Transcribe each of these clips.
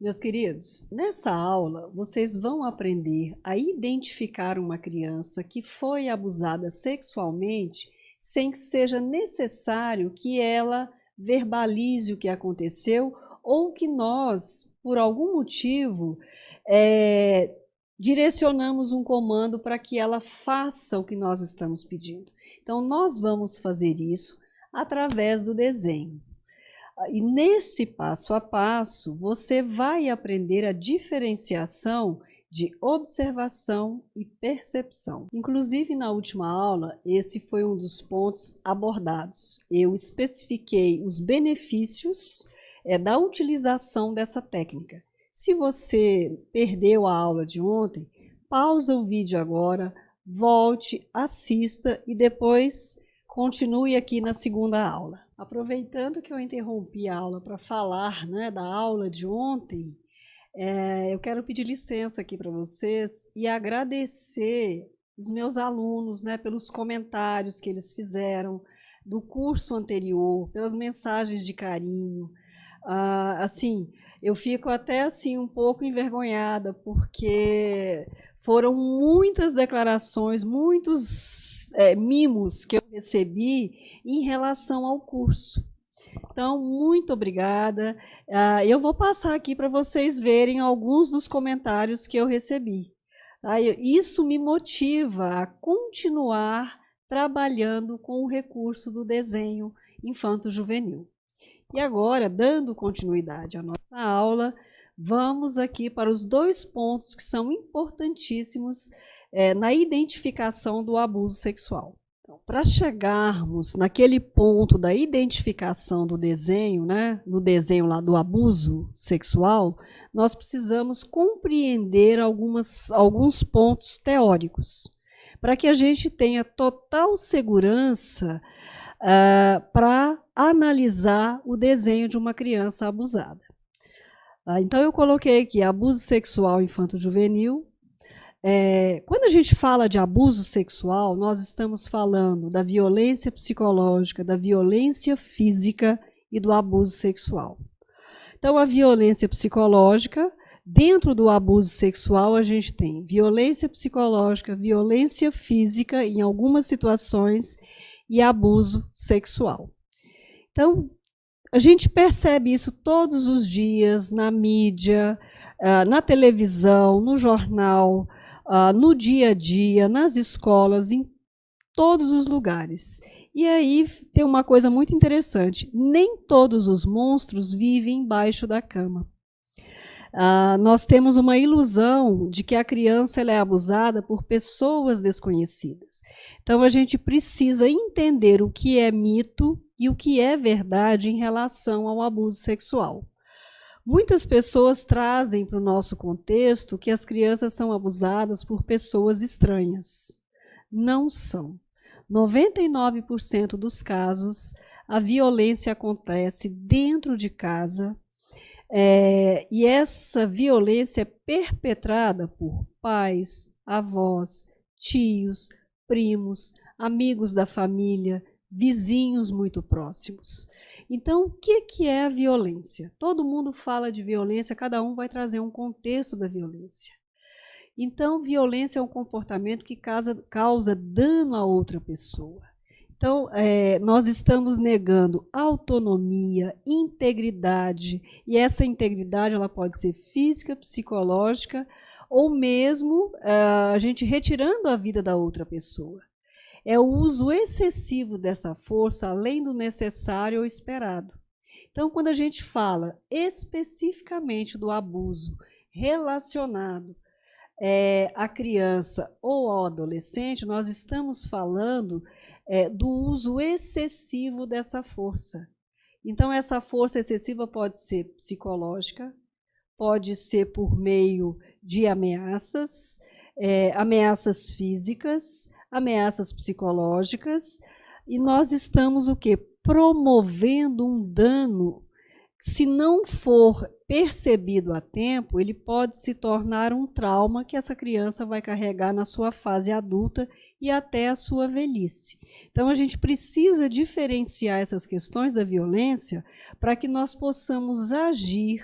Meus queridos, nessa aula vocês vão aprender a identificar uma criança que foi abusada sexualmente sem que seja necessário que ela verbalize o que aconteceu ou que nós, por algum motivo, direcionamos um comando para que ela faça o que nós estamos pedindo. Então, nós vamos fazer isso através do desenho. E nesse passo a passo, você vai aprender a diferenciação de observação e percepção. Inclusive, na última aula, esse foi um dos pontos abordados. Eu especifiquei os benefícios da utilização dessa técnica. Se você perdeu a aula de ontem, pausa o vídeo agora, volte, assista e depois continue aqui na segunda aula. Aproveitando que eu interrompi a aula para falar, da aula de ontem, eu quero pedir licença aqui para vocês e agradecer os meus alunos, pelos comentários que eles fizeram do curso anterior, pelas mensagens de carinho. Eu fico até um pouco envergonhada, porque foram muitas declarações, muitos mimos que eu recebi em relação ao curso. Então, muito obrigada. Eu vou passar aqui para vocês verem alguns dos comentários que eu recebi. Tá? Isso me motiva a continuar trabalhando com o recurso do desenho infanto-juvenil. E agora, dando continuidade à nossa aula, vamos aqui para os dois pontos que são importantíssimos na identificação do abuso sexual. Então, para chegarmos naquele ponto da identificação do desenho, no desenho lá do abuso sexual, nós precisamos compreender alguns pontos teóricos, para que a gente tenha total segurança para analisar o desenho de uma criança abusada. Então, eu coloquei aqui abuso sexual infanto-juvenil. Quando a gente fala de abuso sexual, nós estamos falando da violência psicológica, da violência física e do abuso sexual. Então, a violência psicológica, dentro do abuso sexual, a gente tem violência psicológica, violência física em algumas situações e abuso sexual. Então, a gente percebe isso todos os dias na mídia, na televisão, no jornal, no dia a dia, nas escolas, em todos os lugares. E aí tem uma coisa muito interessante: nem todos os monstros vivem embaixo da cama. Nós temos uma ilusão de que a criança é abusada por pessoas desconhecidas. Então, a gente precisa entender o que é mito e o que é verdade em relação ao abuso sexual. Muitas pessoas trazem para o nosso contexto que as crianças são abusadas por pessoas estranhas. Não são. 99% dos casos, a violência acontece dentro de casa, e essa violência é perpetrada por pais, avós, tios, primos, amigos da família, vizinhos muito próximos. Então, o que é a violência? Todo mundo fala de violência, cada um vai trazer um contexto da violência. Então, violência é um comportamento que causa dano a outra pessoa. Então, nós estamos negando autonomia, integridade, e essa integridade ela pode ser física, psicológica, ou mesmo a gente retirando a vida da outra pessoa. É o uso excessivo dessa força, além do necessário ou esperado. Então, quando a gente fala especificamente do abuso relacionado à criança ou ao adolescente, nós estamos falando do uso excessivo dessa força. Então, essa força excessiva pode ser psicológica, pode ser por meio de ameaças, ameaças físicas, ameaças psicológicas, e nós estamos o quê? Promovendo um dano. Se não for percebido a tempo, ele pode se tornar um trauma que essa criança vai carregar na sua fase adulta e até a sua velhice. Então, a gente precisa diferenciar essas questões da violência para que nós possamos agir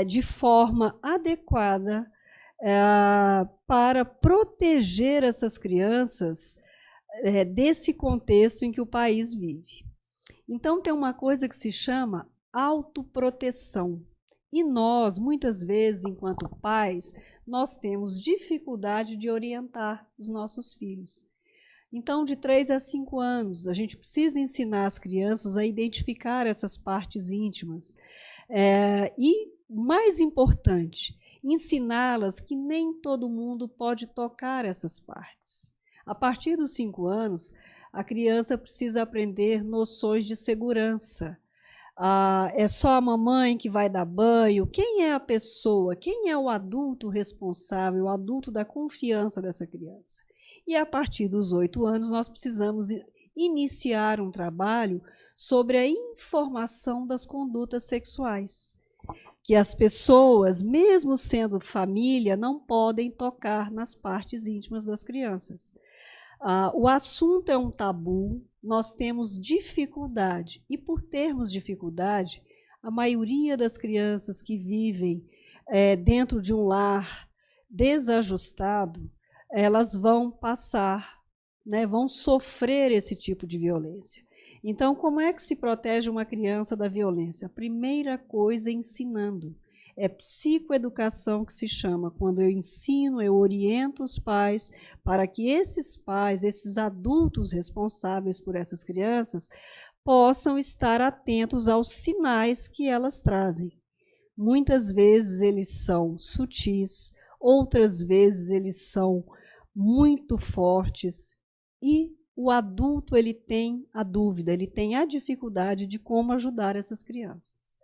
de forma adequada para proteger essas crianças desse contexto em que o país vive. Então, tem uma coisa que se chama autoproteção. E nós, muitas vezes, enquanto pais, nós temos dificuldade de orientar os nossos filhos. Então, de 3 a 5 anos, a gente precisa ensinar as crianças a identificar essas partes íntimas. E, mais importante, ensiná-las que nem todo mundo pode tocar essas partes. A partir dos 5 anos, a criança precisa aprender noções de segurança. É só a mamãe que vai dar banho? Quem é a pessoa? Quem é o adulto responsável, o adulto da confiança dessa criança? E a partir dos 8 anos, nós precisamos iniciar um trabalho sobre a informação das condutas sexuais. Que as pessoas, mesmo sendo família, não podem tocar nas partes íntimas das crianças. O assunto é um tabu, nós temos dificuldade, e por termos dificuldade, a maioria das crianças que vivem dentro de um lar desajustado, elas vão passar, vão sofrer esse tipo de violência. Então, como é que se protege uma criança da violência? A primeira coisa é ensinando. É psicoeducação que se chama, quando eu ensino, eu oriento os pais para que esses pais, esses adultos responsáveis por essas crianças, possam estar atentos aos sinais que elas trazem. Muitas vezes eles são sutis, outras vezes eles são muito fortes, e o adulto ele tem a dúvida, ele tem a dificuldade de como ajudar essas crianças.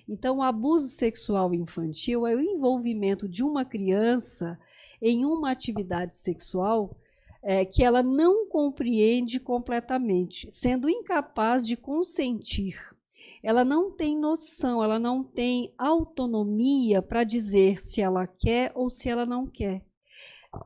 Então, o abuso sexual infantil é o envolvimento de uma criança em uma atividade sexual que ela não compreende completamente, sendo incapaz de consentir. Ela não tem noção, ela não tem autonomia para dizer se ela quer ou se ela não quer.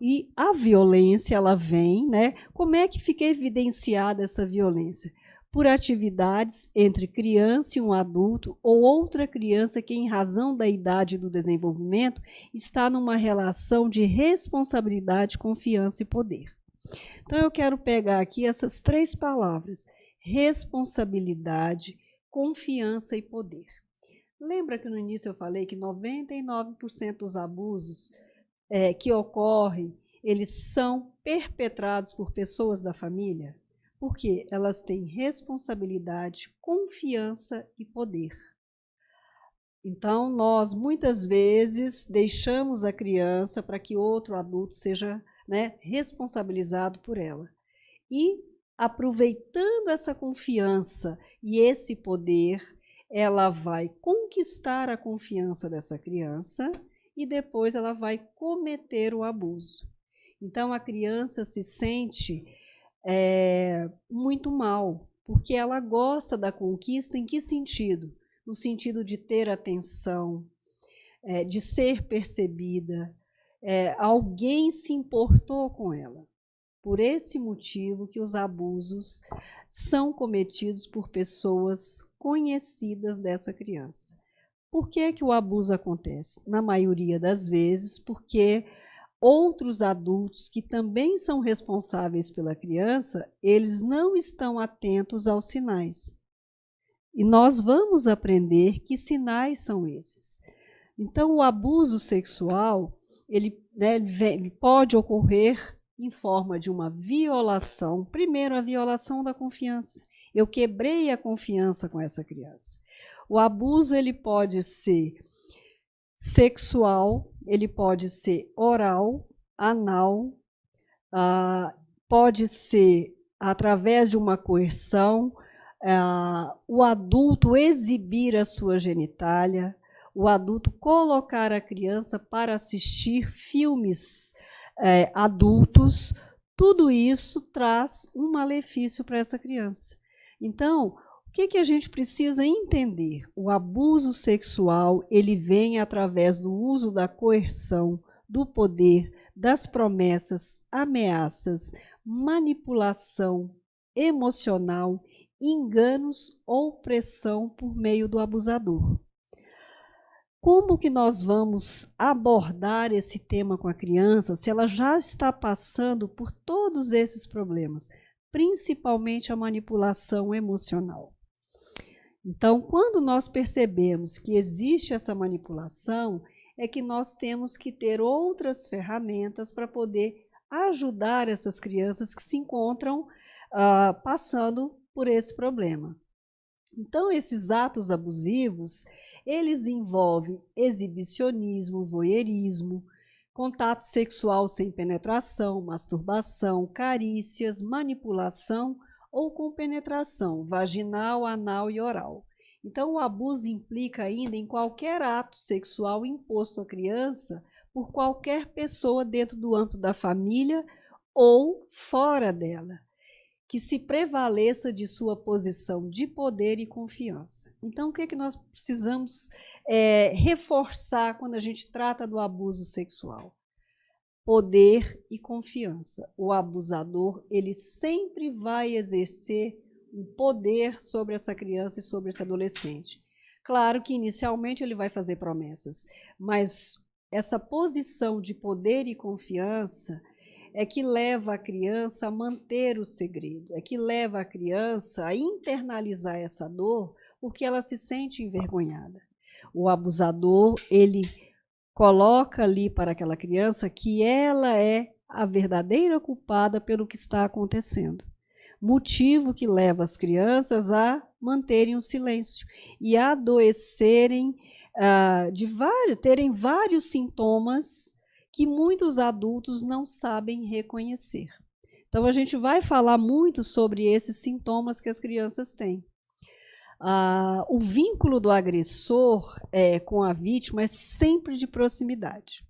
E a violência, ela vem, Como é que fica evidenciada essa violência? Por atividades entre criança e um adulto ou outra criança que, em razão da idade e do desenvolvimento, está numa relação de responsabilidade, confiança e poder. Então, eu quero pegar aqui essas 3 palavras: responsabilidade, confiança e poder. Lembra que no início eu falei que 99% dos abusos que ocorrem, eles são perpetrados por pessoas da família? Porque elas têm responsabilidade, confiança e poder. Então, nós, muitas vezes, deixamos a criança para que outro adulto seja responsabilizado por ela. E, aproveitando essa confiança e esse poder, ela vai conquistar a confiança dessa criança e depois ela vai cometer o abuso. Então, a criança se sente muito mal, porque ela gosta da conquista. Em que sentido? No sentido de ter atenção, de ser percebida, alguém se importou com ela. Por esse motivo que os abusos são cometidos por pessoas conhecidas dessa criança. Por que que o abuso acontece? Na maioria das vezes, porque outros adultos que também são responsáveis pela criança, eles não estão atentos aos sinais. E nós vamos aprender que sinais são esses. Então, o abuso sexual, ele pode ocorrer em forma de uma violação. Primeiro, a violação da confiança. Eu quebrei a confiança com essa criança. O abuso ele pode ser sexual, ele pode ser oral, anal, pode ser através de uma coerção, o adulto exibir a sua genitália, o adulto colocar a criança para assistir filmes adultos. Tudo isso traz um malefício para essa criança. Então, o que a gente precisa entender? O abuso sexual, ele vem através do uso da coerção, do poder, das promessas, ameaças, manipulação emocional, enganos ou pressão por meio do abusador. Como que nós vamos abordar esse tema com a criança se ela já está passando por todos esses problemas, principalmente a manipulação emocional? Então, quando nós percebemos que existe essa manipulação, é que nós temos que ter outras ferramentas para poder ajudar essas crianças que se encontram passando por esse problema. Então, esses atos abusivos, eles envolvem exibicionismo, voyeurismo, contato sexual sem penetração, masturbação, carícias, manipulação ou com penetração vaginal, anal e oral. Então, o abuso implica ainda em qualquer ato sexual imposto à criança por qualquer pessoa dentro do âmbito da família ou fora dela, que se prevaleça de sua posição de poder e confiança. Então, o que é que nós precisamos reforçar quando a gente trata do abuso sexual? Poder e confiança. O abusador, ele sempre vai exercer um poder sobre essa criança e sobre esse adolescente. Claro que inicialmente ele vai fazer promessas, mas essa posição de poder e confiança é que leva a criança a manter o segredo, é que leva a criança a internalizar essa dor porque ela se sente envergonhada. O abusador, ele coloca ali para aquela criança que ela é a verdadeira culpada pelo que está acontecendo. Motivo que leva as crianças a manterem o silêncio e a adoecerem, terem vários sintomas que muitos adultos não sabem reconhecer. Então, a gente vai falar muito sobre esses sintomas que as crianças têm. O vínculo do agressor com a vítima é sempre de proximidade.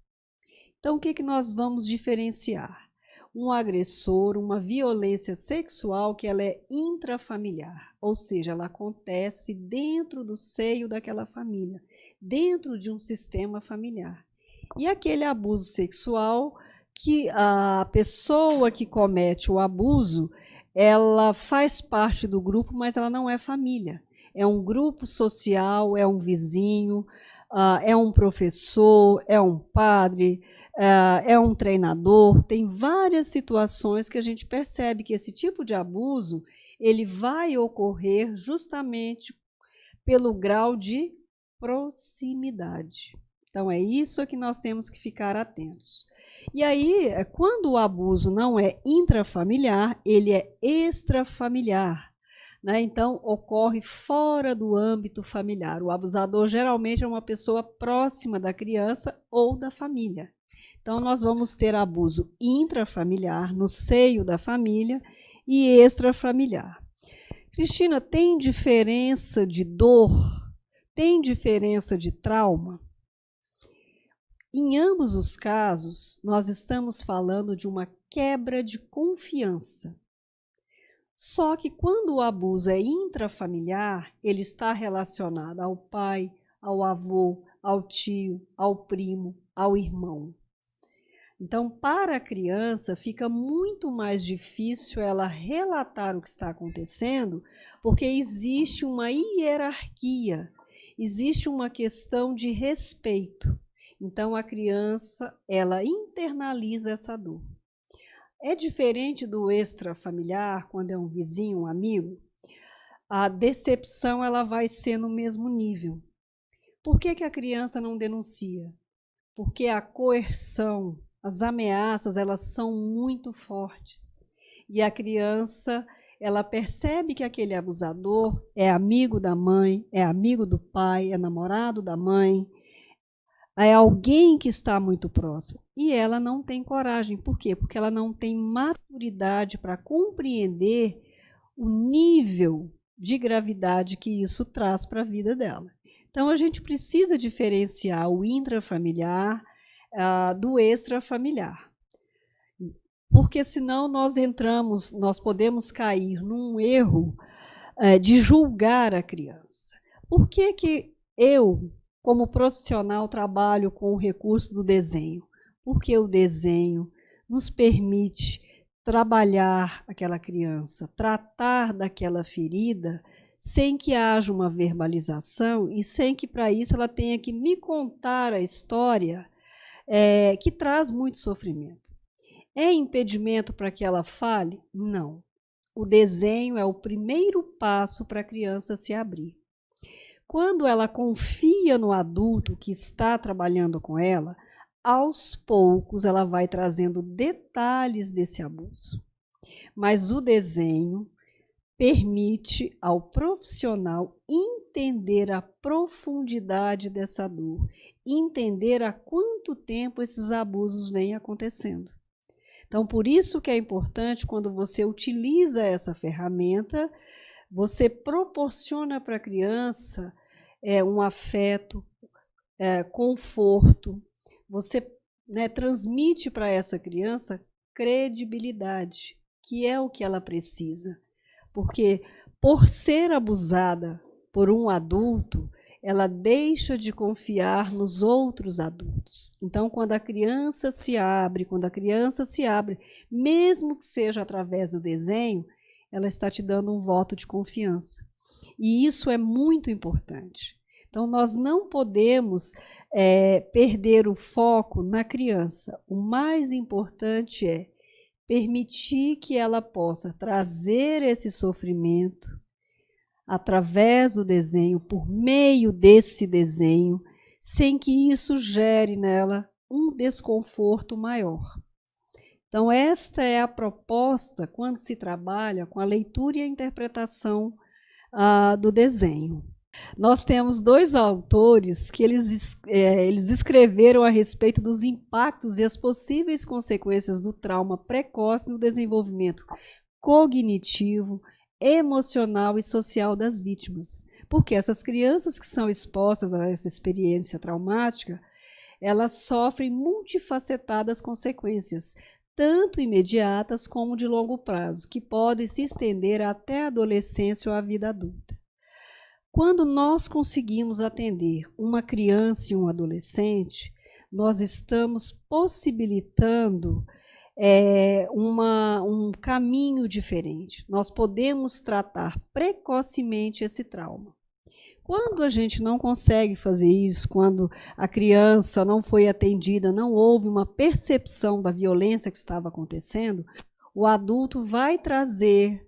Então, o que nós vamos diferenciar? Um agressor, uma violência sexual que ela é intrafamiliar, ou seja, ela acontece dentro do seio daquela família, dentro de um sistema familiar. E aquele abuso sexual que a pessoa que comete o abuso, ela faz parte do grupo, mas ela não é família. É um grupo social, é um vizinho, é um professor, é um padre, é um treinador. Tem várias situações que a gente percebe que esse tipo de abuso ele vai ocorrer justamente pelo grau de proximidade. Então, é isso que nós temos que ficar atentos. E aí, quando o abuso não é intrafamiliar, ele é extrafamiliar. Né? Então, ocorre fora do âmbito familiar. O abusador geralmente é uma pessoa próxima da criança ou da família. Então, nós vamos ter abuso intrafamiliar, no seio da família, e extrafamiliar. Cristina, tem diferença de dor? Tem diferença de trauma? Em ambos os casos, nós estamos falando de uma quebra de confiança. Só que quando o abuso é intrafamiliar, ele está relacionado ao pai, ao avô, ao tio, ao primo, ao irmão. Então, para a criança, fica muito mais difícil ela relatar o que está acontecendo, porque existe uma hierarquia, existe uma questão de respeito. Então, a criança, ela internaliza essa dor. É diferente do extrafamiliar, quando é um vizinho, um amigo, a decepção ela vai ser no mesmo nível. Por que a criança não denuncia? Porque a coerção, as ameaças, elas são muito fortes. E a criança, ela percebe que aquele abusador é amigo da mãe, é amigo do pai, é namorado da mãe, é alguém que está muito próximo. E ela não tem coragem. Por quê? Porque ela não tem maturidade para compreender o nível de gravidade que isso traz para a vida dela. Então, a gente precisa diferenciar o intrafamiliar do extrafamiliar. Porque senão nós podemos cair num erro de julgar a criança. Por que eu, como profissional, trabalho com o recurso do desenho? Porque o desenho nos permite trabalhar aquela criança, tratar daquela ferida sem que haja uma verbalização e sem que, para isso, ela tenha que me contar a história, que traz muito sofrimento. É impedimento para que ela fale? Não. O desenho é o primeiro passo para a criança se abrir. Quando ela confia no adulto que está trabalhando com ela, aos poucos ela vai trazendo detalhes desse abuso. Mas o desenho permite ao profissional entender a profundidade dessa dor, entender há quanto tempo esses abusos vêm acontecendo. Então, por isso que é importante, quando você utiliza essa ferramenta, você proporciona para a criança um afeto, conforto, você transmite para essa criança credibilidade, que é o que ela precisa. Porque, por ser abusada por um adulto, ela deixa de confiar nos outros adultos. Então, quando a criança se abre, mesmo que seja através do desenho, ela está te dando um voto de confiança. E isso é muito importante. Então, nós não podemos perder o foco na criança. O mais importante é permitir que ela possa trazer esse sofrimento através do desenho, por meio desse desenho, sem que isso gere nela um desconforto maior. Então, esta é a proposta quando se trabalha com a leitura e a interpretação do desenho. Nós temos 2 autores que eles escreveram a respeito dos impactos e as possíveis consequências do trauma precoce no desenvolvimento cognitivo, emocional e social das vítimas. Porque essas crianças que são expostas a essa experiência traumática, elas sofrem multifacetadas consequências, tanto imediatas como de longo prazo, que podem se estender até a adolescência ou a vida adulta. Quando nós conseguimos atender uma criança e um adolescente, nós estamos possibilitando um caminho diferente. Nós podemos tratar precocemente esse trauma. Quando a gente não consegue fazer isso, quando a criança não foi atendida, não houve uma percepção da violência que estava acontecendo, o adulto vai trazer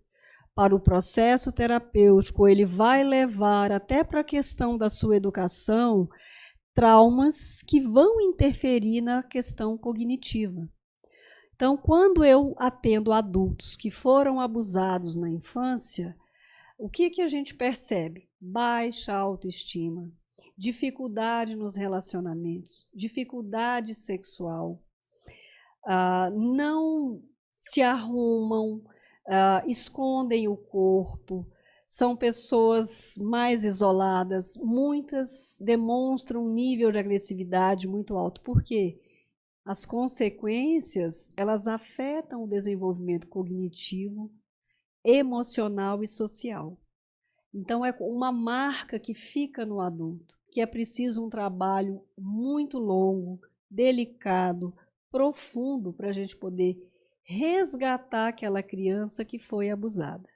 para o processo terapêutico, ele vai levar até para a questão da sua educação traumas que vão interferir na questão cognitiva. Então, quando eu atendo adultos que foram abusados na infância, o que a gente percebe? Baixa autoestima, dificuldade nos relacionamentos, dificuldade sexual, não se arrumam, escondem o corpo, são pessoas mais isoladas, muitas demonstram um nível de agressividade muito alto. Por quê? As consequências, elas afetam o desenvolvimento cognitivo, emocional e social. Então, é uma marca que fica no adulto, que é preciso um trabalho muito longo, delicado, profundo, para a gente poder resgatar aquela criança que foi abusada.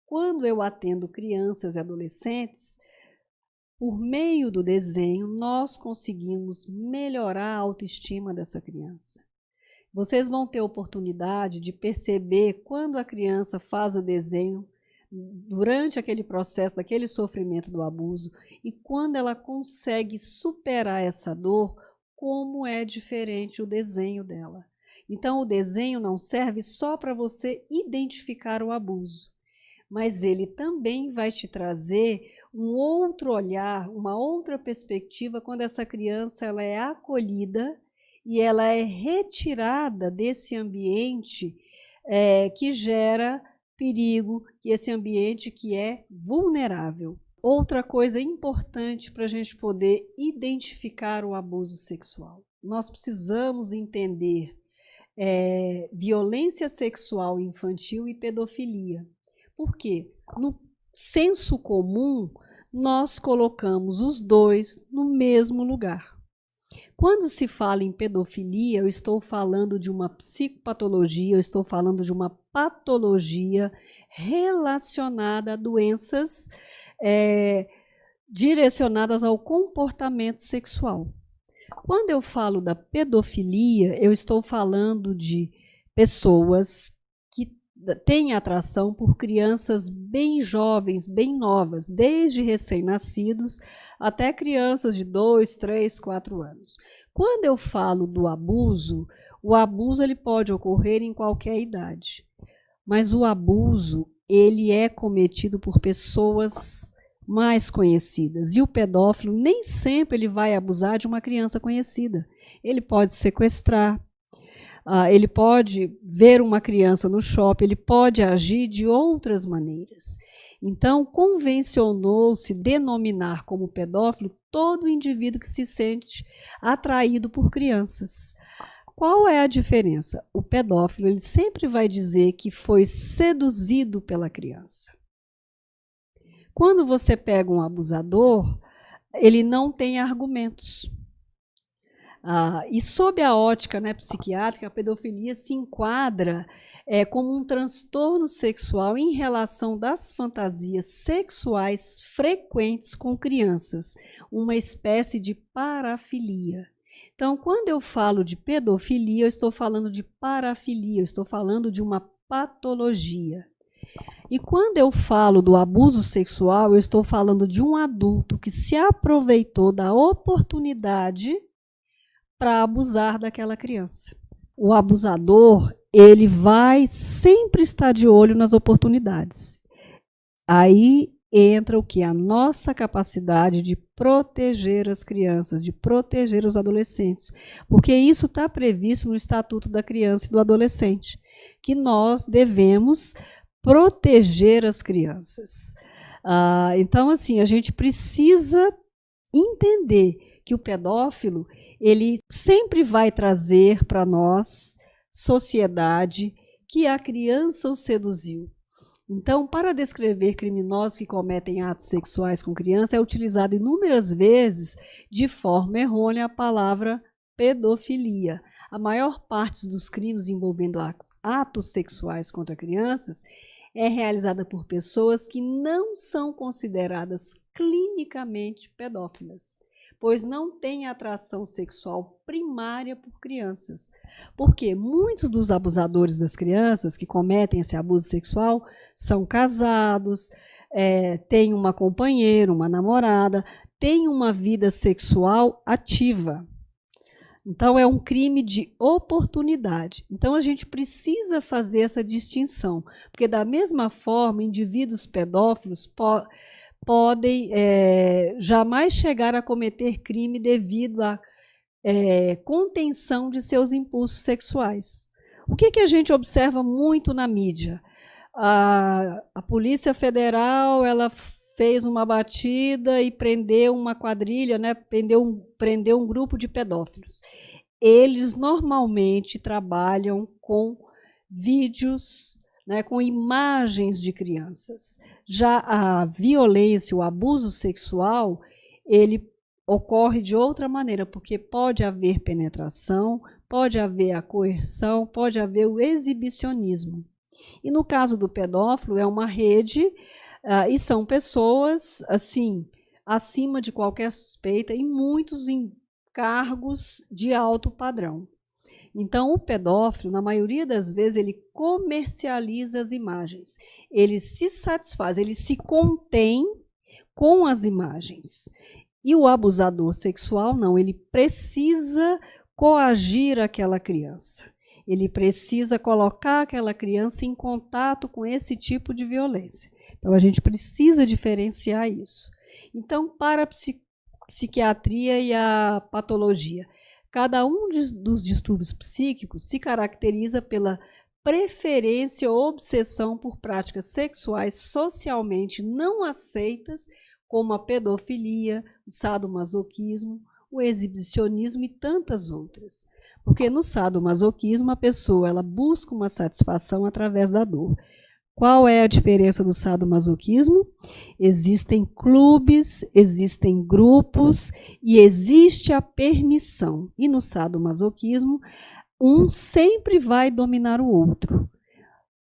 Quando eu atendo crianças e adolescentes, por meio do desenho, nós conseguimos melhorar a autoestima dessa criança. Vocês vão ter oportunidade de perceber quando a criança faz o desenho durante aquele processo, daquele sofrimento do abuso, e quando ela consegue superar essa dor, como é diferente o desenho dela. Então, o desenho não serve só para você identificar o abuso, mas ele também vai te trazer um outro olhar, uma outra perspectiva quando essa criança ela é acolhida e ela é retirada desse ambiente que gera perigo, e esse ambiente que é vulnerável. Outra coisa importante para a gente poder identificar o abuso sexual. Nós precisamos entender violência sexual infantil e pedofilia. Por quê? No senso comum, nós colocamos os dois no mesmo lugar. Quando se fala em pedofilia, eu estou falando de uma psicopatologia, eu estou falando de uma patologia relacionada a doenças direcionadas ao comportamento sexual. Quando eu falo da pedofilia, eu estou falando de pessoas que têm atração por crianças bem jovens, bem novas, desde recém-nascidos até crianças de 2, 3, 4 anos. Quando eu falo do abuso, o abuso ele pode ocorrer em qualquer idade, mas o abuso ele é cometido por pessoas mais conhecidas. E o pedófilo nem sempre ele vai abusar de uma criança conhecida. Ele pode sequestrar, ele pode ver uma criança no shopping, ele pode agir de outras maneiras. Então, convencionou-se denominar como pedófilo todo indivíduo que se sente atraído por crianças. Qual é a diferença? O pedófilo ele sempre vai dizer que foi seduzido pela criança. Quando você pega um abusador, ele não tem argumentos. E sob a ótica psiquiátrica, a pedofilia se enquadra como um transtorno sexual em relação das fantasias sexuais frequentes com crianças, uma espécie de parafilia. Então, quando eu falo de pedofilia, eu estou falando de parafilia, eu estou falando de uma patologia. E quando eu falo do abuso sexual, eu estou falando de um adulto que se aproveitou da oportunidade para abusar daquela criança. O abusador, ele vai sempre estar de olho nas oportunidades. Aí entra o que? A nossa capacidade de proteger as crianças, de proteger os adolescentes. Porque isso está previsto no Estatuto da Criança e do Adolescente, que nós devemos proteger as crianças. Então, assim, a gente precisa entender que o pedófilo ele sempre vai trazer para nós, sociedade, que a criança o seduziu. Então, para descrever criminosos que cometem atos sexuais com criança, é utilizado inúmeras vezes, de forma errônea, a palavra pedofilia. A maior parte dos crimes envolvendo atos sexuais contra crianças é realizada por pessoas que não são consideradas clinicamente pedófilas, pois não têm atração sexual primária por crianças. Porque muitos dos abusadores das crianças que cometem esse abuso sexual são casados, têm uma companheira, uma namorada, têm uma vida sexual ativa. Então, é um crime de oportunidade. Então, a gente precisa fazer essa distinção, porque, da mesma forma, indivíduos pedófilos podem jamais chegar a cometer crime devido à contenção de seus impulsos sexuais. O que a gente observa muito na mídia? A Polícia Federal ela fez uma batida e prendeu uma quadrilha, prendeu um grupo de pedófilos. Eles normalmente trabalham com vídeos, com imagens de crianças. Já a violência, o abuso sexual, ele ocorre de outra maneira, porque pode haver penetração, pode haver a coerção, pode haver o exibicionismo. E no caso do pedófilo, é uma rede, e são pessoas assim, acima de qualquer suspeita, e muitos em cargos de alto padrão. Então, o pedófilo, na maioria das vezes, ele comercializa as imagens. Ele se satisfaz, ele se contém com as imagens. E o abusador sexual, não, ele precisa coagir aquela criança. Ele precisa colocar aquela criança em contato com esse tipo de violência. Então, a gente precisa diferenciar isso. Então, para a psiquiatria e a patologia, cada um dos distúrbios psíquicos se caracteriza pela preferência ou obsessão por práticas sexuais socialmente não aceitas, como a pedofilia, o sadomasoquismo, o exibicionismo e tantas outras. Porque no sadomasoquismo a pessoa ela busca uma satisfação através da dor. Qual é a diferença do sadomasoquismo? Existem clubes, existem grupos e existe a permissão. E no sadomasoquismo, um sempre vai dominar o outro.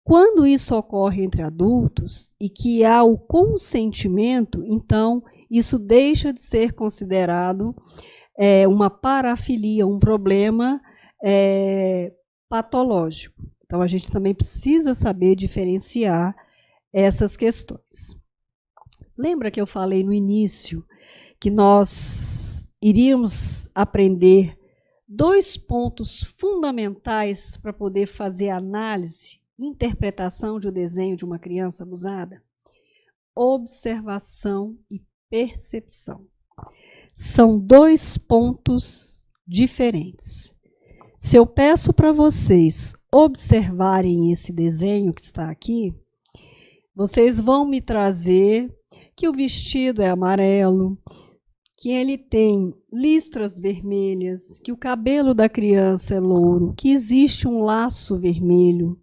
Quando isso ocorre entre adultos e que há o consentimento, então isso deixa de ser considerado uma parafilia, um problema patológico. Então, a gente também precisa saber diferenciar essas questões. Lembra que eu falei no início que nós iríamos aprender 2 pontos fundamentais para poder fazer análise, interpretação de um desenho de uma criança abusada? Observação e percepção. São 2 pontos diferentes. Se eu peço para vocês observarem esse desenho que está aqui, vocês vão me trazer que o vestido é amarelo, que ele tem listras vermelhas, que o cabelo da criança é louro, que existe um laço vermelho.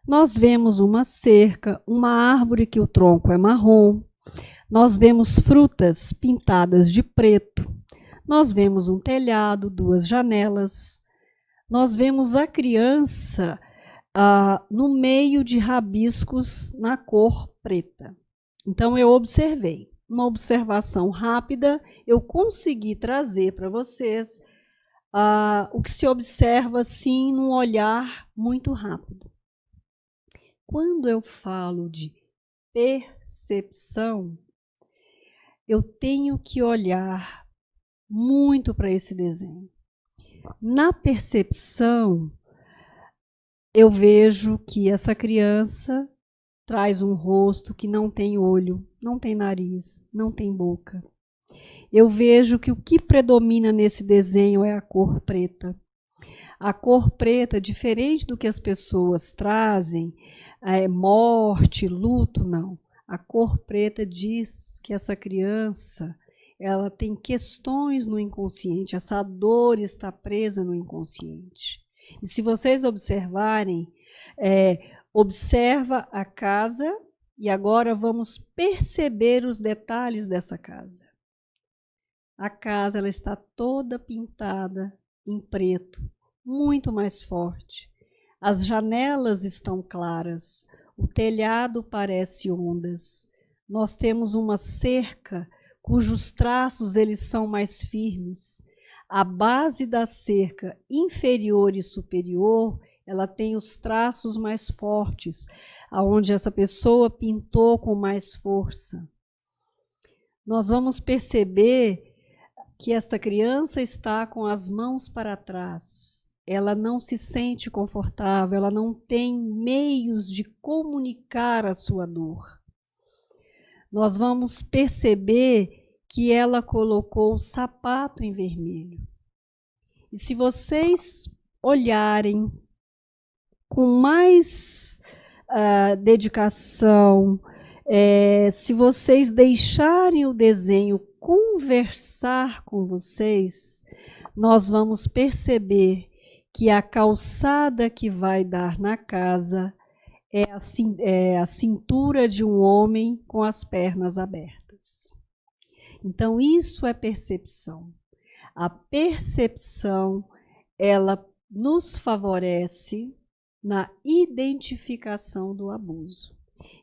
Nós vemos uma cerca, uma árvore que o tronco é marrom. Nós vemos frutas pintadas de preto. Nós vemos um telhado, 2 janelas. Nós vemos a criança no meio de rabiscos na cor preta. Então, eu observei. Uma observação rápida, eu consegui trazer para vocês o que se observa, assim, num olhar muito rápido. Quando eu falo de percepção, eu tenho que olhar muito para esse desenho. Na percepção, eu vejo que essa criança traz um rosto que não tem olho, não tem nariz, não tem boca. Eu vejo que o que predomina nesse desenho é a cor preta. A cor preta, diferente do que as pessoas trazem, morte, luto, não. A cor preta diz que essa criança, ela tem questões no inconsciente, essa dor está presa no inconsciente. E se vocês observarem, observa a casa e agora vamos perceber os detalhes dessa casa. A casa ela está toda pintada em preto, muito mais forte. As janelas estão claras, o telhado parece ondas. Nós temos uma cerca cujos traços eles são mais firmes. A base da cerca inferior e superior, ela tem os traços mais fortes, aonde essa pessoa pintou com mais força. Nós vamos perceber que esta criança está com as mãos para trás. Ela não se sente confortável, ela não tem meios de comunicar a sua dor. Nós vamos perceber que ela colocou o sapato em vermelho. E se vocês olharem com mais dedicação, se vocês deixarem o desenho conversar com vocês, nós vamos perceber que a calçada que vai dar na casa é a cintura de um homem com as pernas abertas. Então, isso é percepção. A percepção, ela nos favorece na identificação do abuso.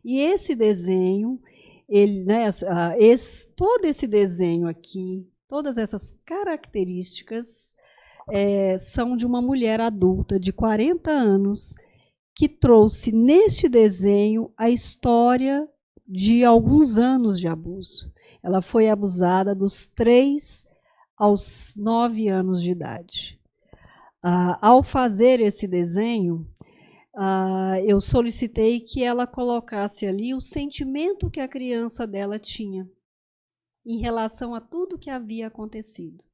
E esse desenho, todo esse desenho aqui, todas essas características são de uma mulher adulta de 40 anos que trouxe neste desenho a história de alguns anos de abuso. Ela foi abusada dos 3 aos 9 anos de idade. Ao fazer esse desenho, eu solicitei que ela colocasse ali o sentimento que a criança dela tinha em relação a tudo que havia acontecido.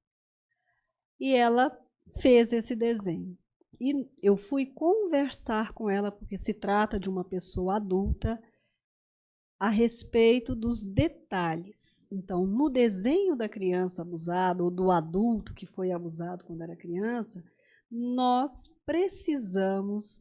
E ela fez esse desenho. E eu fui conversar com ela, porque se trata de uma pessoa adulta, a respeito dos detalhes. Então, no desenho da criança abusada, ou do adulto que foi abusado quando era criança, nós precisamos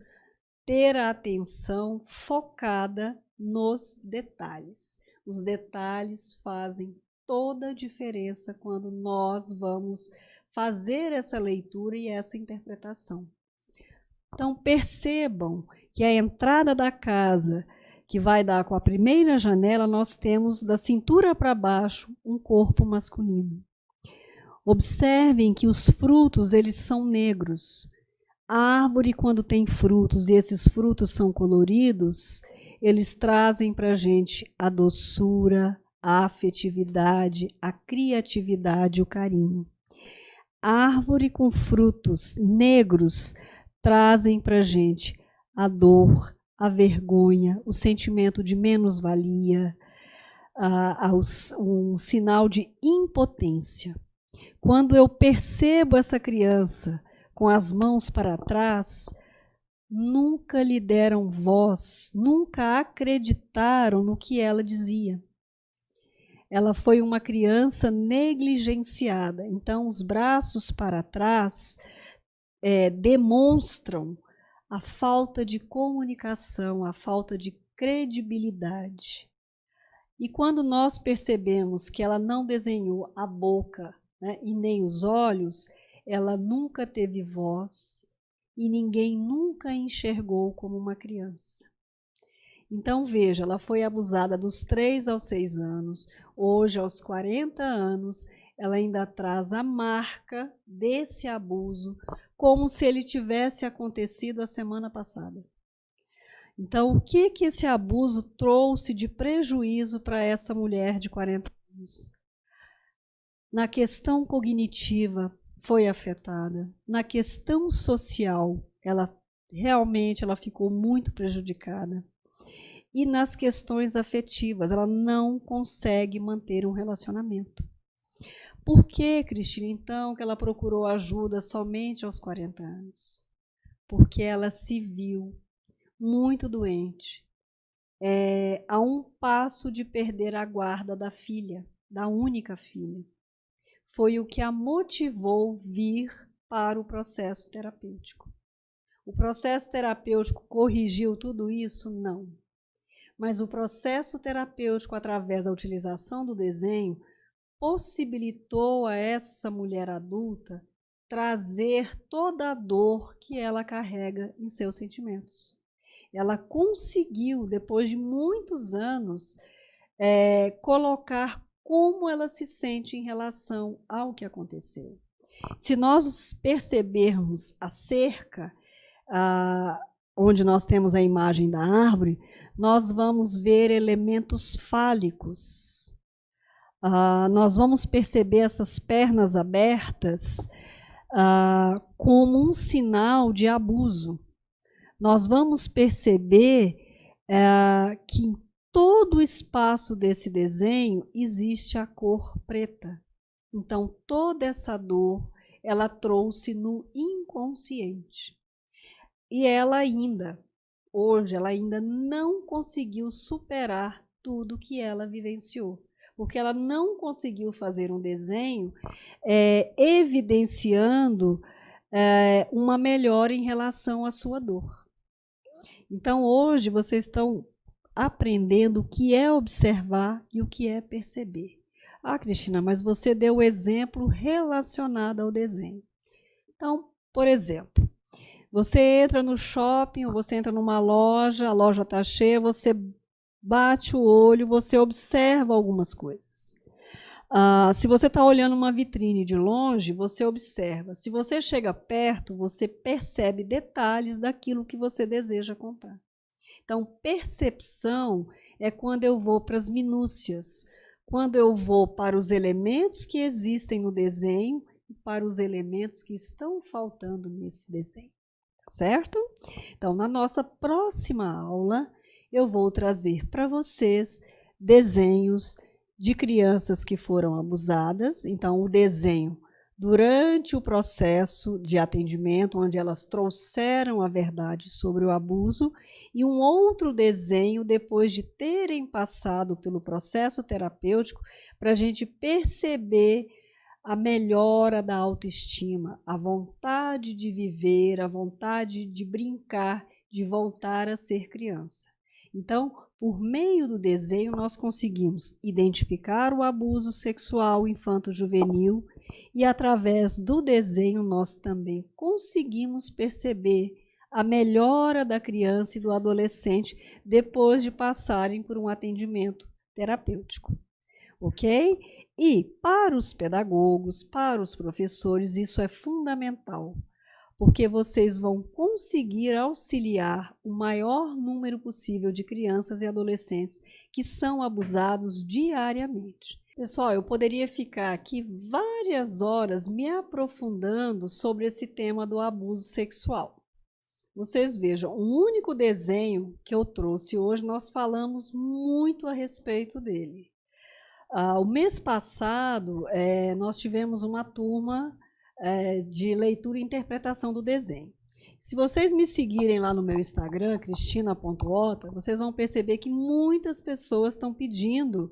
ter a atenção focada nos detalhes. Os detalhes fazem toda a diferença quando nós vamos fazer essa leitura e essa interpretação. Então, percebam que a entrada da casa, que vai dar com a primeira janela, nós temos da cintura para baixo um corpo masculino. Observem que os frutos, eles são negros. A árvore, quando tem frutos, e esses frutos são coloridos, eles trazem para a gente a doçura, a afetividade, a criatividade, o carinho. A árvore com frutos negros trazem para a gente a dor, a vergonha, o sentimento de menos-valia, um sinal de impotência. Quando eu percebo essa criança com as mãos para trás, nunca lhe deram voz, nunca acreditaram no que ela dizia. Ela foi uma criança negligenciada. Então, os braços para trás demonstram a falta de comunicação, a falta de credibilidade. E quando nós percebemos que ela não desenhou a boca, né, e nem os olhos, ela nunca teve voz e ninguém nunca a enxergou como uma criança. Então, veja, ela foi abusada dos 3 aos 6 anos, hoje, aos 40 anos, ela ainda traz a marca desse abuso, como se ele tivesse acontecido a semana passada. Então, o que esse abuso trouxe de prejuízo para essa mulher de 40 anos? Na questão cognitiva, foi afetada. Na questão social, ela ficou muito prejudicada. E nas questões afetivas, ela não consegue manter um relacionamento. Por que, Cristina, então, que ela procurou ajuda somente aos 40 anos? Porque ela se viu muito doente, a um passo de perder a guarda da filha, da única filha. Foi o que a motivou vir para o processo terapêutico. O processo terapêutico corrigiu tudo isso? Não. Mas o processo terapêutico, através da utilização do desenho, possibilitou a essa mulher adulta trazer toda a dor que ela carrega em seus sentimentos. Ela conseguiu, depois de muitos anos, colocar como ela se sente em relação ao que aconteceu. Se nós percebermos a cerca, onde nós temos a imagem da árvore, nós vamos ver elementos fálicos. Nós vamos perceber essas pernas abertas como um sinal de abuso. Nós vamos perceber que em todo o espaço desse desenho existe a cor preta. Então, toda essa dor, ela trouxe no inconsciente. E ela hoje, ela ainda não conseguiu superar tudo que ela vivenciou. Porque ela não conseguiu fazer um desenho evidenciando uma melhora em relação à sua dor. Então, hoje, vocês estão aprendendo o que é observar e o que é perceber. Cristina, mas você deu o exemplo relacionado ao desenho. Então, por exemplo, você entra no shopping ou você entra numa loja, a loja está cheia, você bate o olho, você observa algumas coisas. Se você está olhando uma vitrine de longe, você observa. Se você chega perto, você percebe detalhes daquilo que você deseja comprar. Então, percepção é quando eu vou para as minúcias, quando eu vou para os elementos que existem no desenho e para os elementos que estão faltando nesse desenho. Certo? Então, na nossa próxima aula, eu vou trazer para vocês desenhos de crianças que foram abusadas. Então, o desenho durante o processo de atendimento, onde elas trouxeram a verdade sobre o abuso, e um outro desenho depois de terem passado pelo processo terapêutico, para a gente perceber a melhora da autoestima, a vontade de viver, a vontade de brincar, de voltar a ser criança. Então, por meio do desenho, nós conseguimos identificar o abuso sexual infanto-juvenil e, através do desenho, nós também conseguimos perceber a melhora da criança e do adolescente depois de passarem por um atendimento terapêutico. Ok? E para os pedagogos, para os professores, isso é fundamental, porque vocês vão conseguir auxiliar o maior número possível de crianças e adolescentes que são abusados diariamente. Pessoal, eu poderia ficar aqui várias horas me aprofundando sobre esse tema do abuso sexual. Vocês vejam, o único desenho que eu trouxe hoje, nós falamos muito a respeito dele. O mês passado, nós tivemos uma turma de leitura e interpretação do desenho. Se vocês me seguirem lá no meu Instagram, cristina.ota, vocês vão perceber que muitas pessoas estão pedindo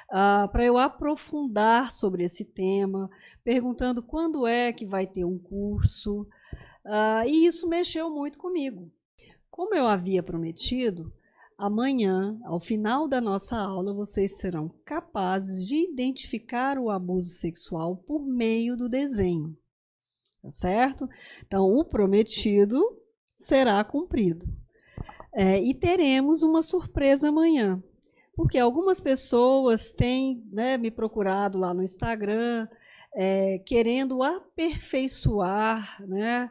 para eu aprofundar sobre esse tema, perguntando quando é que vai ter um curso, e isso mexeu muito comigo. Como eu havia prometido, amanhã, ao final da nossa aula, vocês serão capazes de identificar o abuso sexual por meio do desenho. Tá certo? Então, o prometido será cumprido. E teremos uma surpresa amanhã, porque algumas pessoas têm, né, me procurado lá no Instagram, querendo aperfeiçoar, né,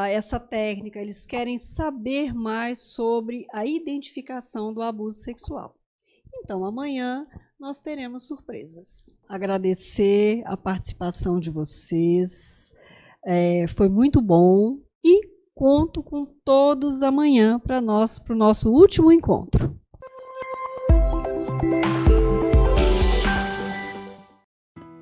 essa técnica. Eles querem saber mais sobre a identificação do abuso sexual. Então, amanhã nós teremos surpresas. Agradecer a participação de vocês. Foi muito bom e conto com todos amanhã para o nosso último encontro.